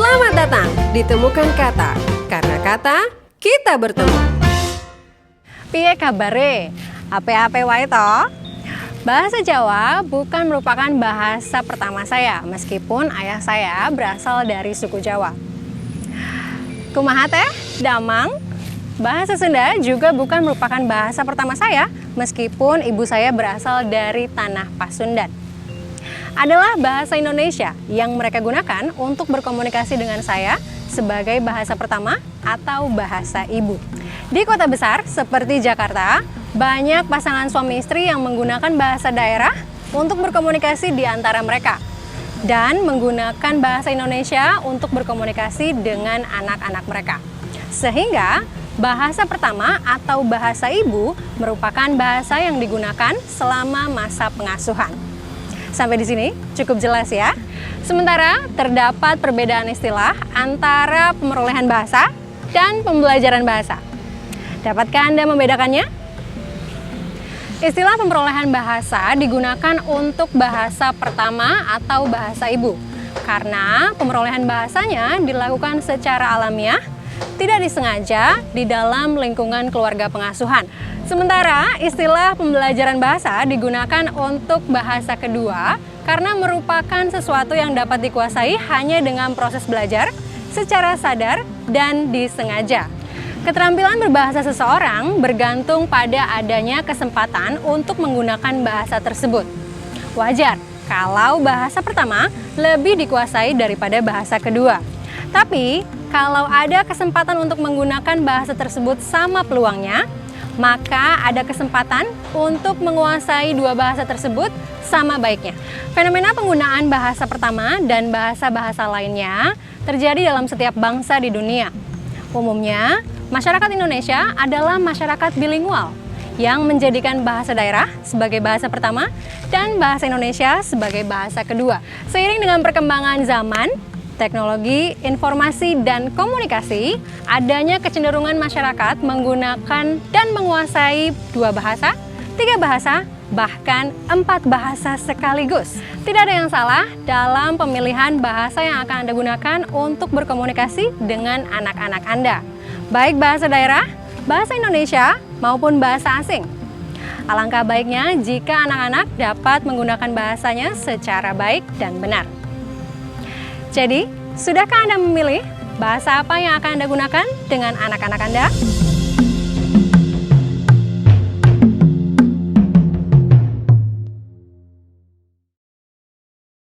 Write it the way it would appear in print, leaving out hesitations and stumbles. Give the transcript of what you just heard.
Selamat datang di Temukan Kata, karena kata kita bertemu. Piye kabare? Ape-ape wae to? Bahasa Jawa bukan merupakan bahasa pertama saya, meskipun ayah saya berasal dari suku Jawa. Kumaha teh? Damang? Bahasa Sunda juga bukan merupakan bahasa pertama saya, meskipun ibu saya berasal dari tanah Pasundan. Adalah bahasa Indonesia yang mereka gunakan untuk berkomunikasi dengan saya sebagai bahasa pertama atau bahasa ibu. Di kota besar seperti Jakarta, banyak pasangan suami istri yang menggunakan bahasa daerah untuk berkomunikasi di antara mereka dan menggunakan bahasa Indonesia untuk berkomunikasi dengan anak-anak mereka. Sehingga bahasa pertama atau bahasa ibu merupakan bahasa yang digunakan selama masa pengasuhan. Sampai di sini cukup jelas ya. Sementara terdapat perbedaan istilah antara pemerolehan bahasa dan pembelajaran bahasa. Dapatkah Anda membedakannya? Istilah pemerolehan bahasa digunakan untuk bahasa pertama atau bahasa ibu. Karena pemerolehan bahasanya dilakukan secara alamiah, tidak disengaja di dalam lingkungan keluarga pengasuhan. Sementara istilah pembelajaran bahasa digunakan untuk bahasa kedua karena merupakan sesuatu yang dapat dikuasai hanya dengan proses belajar secara sadar dan disengaja. Keterampilan berbahasa seseorang bergantung pada adanya kesempatan untuk menggunakan bahasa tersebut. Wajar kalau bahasa pertama lebih dikuasai daripada bahasa kedua. Tapi kalau ada kesempatan untuk menggunakan bahasa tersebut sama peluangnya, maka ada kesempatan untuk menguasai dua bahasa tersebut sama baiknya. Fenomena penggunaan bahasa pertama dan bahasa-bahasa lainnya terjadi dalam setiap bangsa di dunia. Umumnya, masyarakat Indonesia adalah masyarakat bilingual yang menjadikan bahasa daerah sebagai bahasa pertama dan bahasa Indonesia sebagai bahasa kedua. Seiring dengan perkembangan zaman, teknologi, informasi, dan komunikasi, adanya kecenderungan masyarakat menggunakan dan menguasai 2 bahasa, 3 bahasa, bahkan 4 bahasa sekaligus. Tidak ada yang salah dalam pemilihan bahasa yang akan Anda gunakan untuk berkomunikasi dengan anak-anak Anda, baik bahasa daerah, bahasa Indonesia, maupun bahasa asing. Alangkah baiknya jika anak-anak dapat menggunakan bahasanya secara baik dan benar. Jadi, sudahkah Anda memilih bahasa apa yang akan Anda gunakan dengan anak-anak Anda?